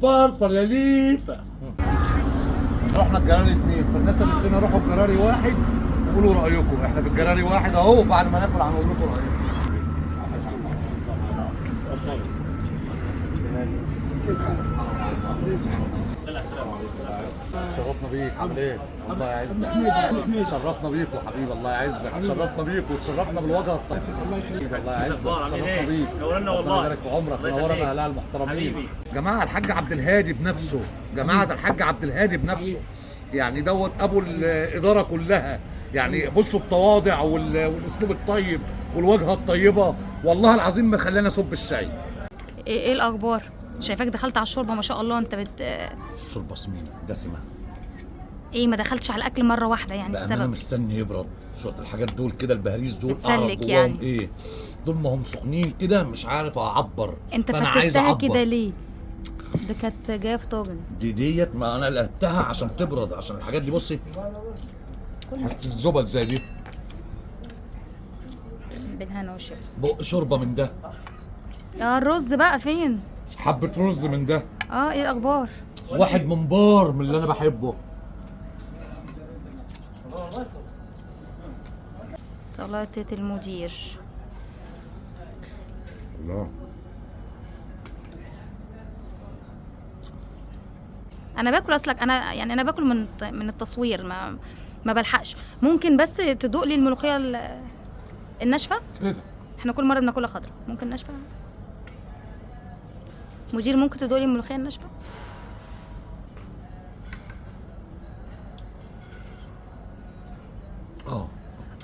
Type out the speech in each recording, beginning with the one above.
فرفر يا ليفا. رحنا الجراري 2، فالناس اللي ادينا روحوا الجراري 1 وقولوا رايكم. احنا في الجراري 1 اهو، بعد ما ناكل هنقول لكم رايكم. شرفنا بيك، عامل ايه؟ الله يعزك. شرفنا بيك يا حبيبي، الله يعزك. شرفنا بيك وتشرفنا بالوجه الطيب. الله يعزك. شرفنا بيك. نورنا والله. الله يبارك في عمرك، نورنا اهلها المحترمين. جماعه الحاج عبد الهادي بنفسه، جماعه الحاج عبد الهادي بنفسه. يعني دوت ابو الاداره كلها. يعني بصوا التواضع والاسلوب الطيب والوجهه الطيبه، والله العظيم ما خلاني اصب الشاي. ايه الاخبار؟ شايفاك دخلت على الشوربه ما شاء الله. انت شوربه سمينه دسمه. ايه ما دخلتش على الاكل مره واحده يعني بقى انا السبب؟ مستني يبرد شويه الحاجات دول كده، البهاريز دول بتسلك أعرف جواهم يعني. ايه دول، ما هم سخنين كده مش عارف اعبر. انت فأنا عايز فتتها أعبر. كده ليه؟ ده كانت جايه في طاجن. ديت ما انا قلبتها عشان تبرد، عشان الحاجات دي بصي حته الزبد زي دي. بالهنا والشفا. بق شوربه من ده، الرز بقى فين؟ حبه رز من ده، ايه الاخبار؟ واحد منبار من اللي انا بحبه. سلطه المدير. الله. انا باكل اصلك، انا باكل من التصوير، ما بلحقش. ممكن بس تدوق لي الملوخيه الناشفه؟ ايه ده؟ احنا كل مره بناكلها خضرا، ممكن ناشفه؟ مدير ممكن تدوق لي الملوخيه الناشفه؟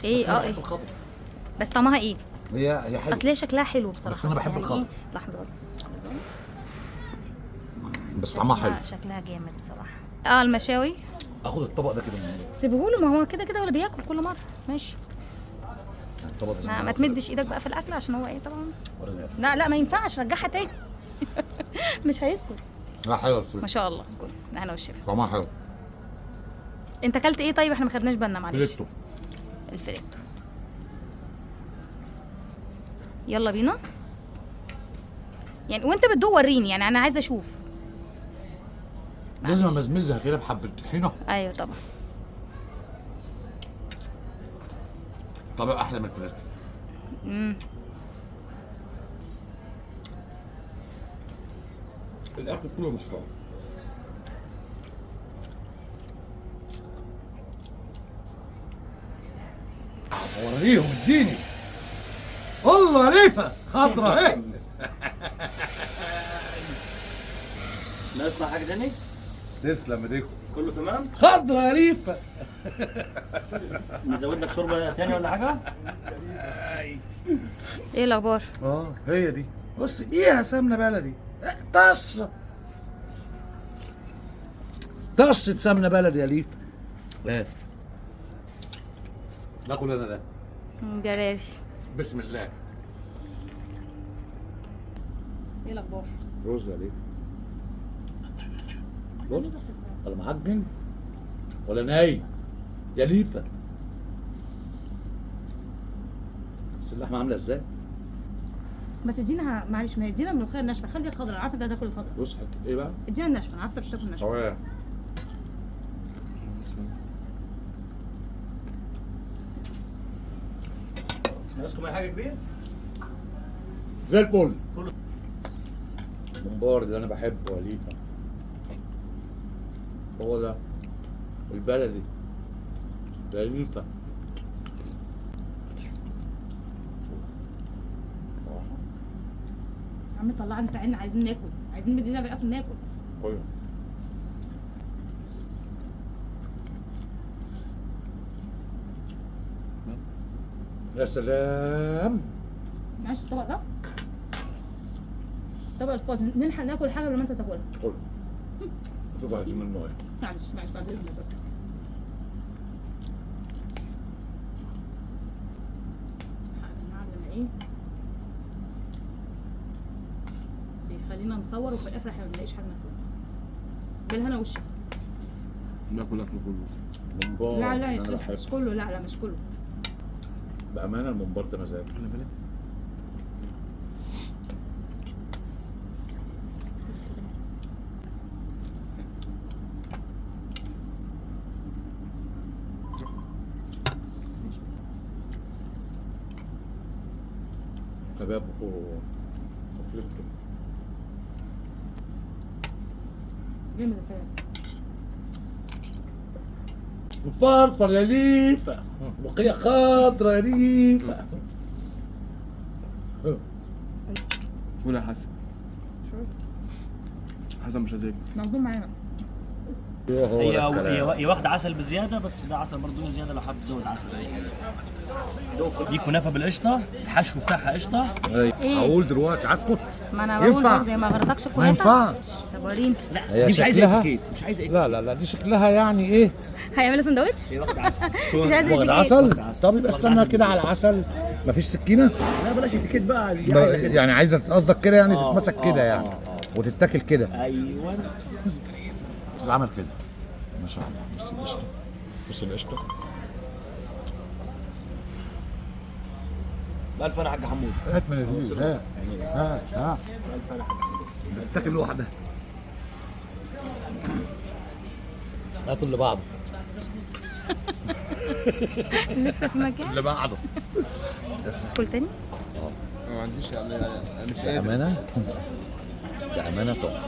ايه ايه بس طعمها ايه؟ هي حلوه، اصل هي شكلها حلو بصراحه، بس أنا بحب يعني الخضرا. إيه؟ لحظه بس. بس طعمها حلو. شكلها جامد بصراحه. المشاوي اخد الطبق ده كده منين؟ سيبهوله، ما هو كده كده ولا بياكل كل مره. ماشي. الطبق ده ما تمدش ايدك بقى في الاكل عشان هو ايه طبعا. وريني. لا ما ينفعش، رجعها تاني. مش هيسكت. لا حلوه ما شاء الله. كل انا والشيف. طعمها حلو. انت اكلت ايه طيب؟ احنا ما خدناش بالنا معلش. فيليتو. الفيليتو. يلا بينا. يعني وانت بتدوق وريني، يعني انا عايزه اشوف. لازم امزمزها كده بحبه طحينه. ايوه طبعا. طبق احلى من الفليتو. الاكل كله محترم. وريهم اديني. والله ليفه خضرة اهي. ناقصنا حاجه تاني؟ تسلم ايديكم. كله تمام؟ خضرة يا ليفه. نزود لك شوربه تاني ولا حاجه؟ ايه الاخبار؟ هي دي. بص فيها سمنه بلدي، طشة سمنه بلدي يا ليفه. لا ناكل انا ده. جراري. بسم الله. ايه الاخبار؟ رز يا ليفه. بص ولا معجن ولا ناي يا ليفه. بس اللحمه عامله ازاي؟ ما تدينا معلش، ما يدينا الملوخيه الناشفه، خلي الخضره، انا عارفه ده تاكل الخضره. بص حته ايه بقى؟ ادينا الناشفه، انا عارفه مش تاكل الناشفه. شويه. ناقصكم اي حاجه كبير؟ زي الفل. كله. الممبار اللي انا بحبه يا ليفه هو ده البلدي يا ليفه. يا عم طلعني في عيننا، عايزين ناكل، عايزين مدينا بالاكل ناكل. طيب. يا سلام. معلش الطبق ده، طبق الفاضي، نلحق ناكل حاجه قبل ما انت تاكلها. قول. شوف عايزين منه ايه. معلش بعد اذنك بس. ايه بيخلينا نصور وفي الاخر احنا ما بنلاقيش حاجه ناكلها. بالهنا والشفا. ناكل اكل كله. ممبار. لا أنا يا شيخ بحبه. مش كله، لا مش كله. بامانه الممبار ده مزاج. خلي بالك. كباب فرفر يا ليفا، بقية خضرا يا ليفا. ولا حسن حسن مش هزاج موجود معانا. هي واخده عسل بزياده، بس ده عسل برضه زياده لو حابب تزود عسل اي حاجه. دي كنافه بالقشطه، الحشو بتاعها قشطه. ايه؟ هقول دلوقتي اسكت. ما انا بقول ينفع؟ برضه ما غرضكش ما كنافه. ينفعش. طب وريني. لا دي مش عايزه شكلها- اتيكيت، مش عايزه اتيكيت. لا دي شكلها يعني ايه؟ هيعملها سندوتش؟ هي واخده عسل. مش عايزه واخد اتيكيت. عسل؟ طب يبقى استنى كده على العسل. مفيش سكينة؟ لا بلاش اتيكيت بقى، دي عايزة كده. يعني عايزة قصدك كده يعني تتمسك كده يعني آه. وتتاكل كده. ايوه تتعمل كده. ما شاء الله. بص القشطة. بص القشطة. بألف فرح يا حاج حمود. هات من الريق. ها تتاكل لوحدها. هاتوا اللي بعضه. لسه في مكان. اللي بعضه. كل تاني. ما عنديش انا مش قادر. بأمانة تحفة.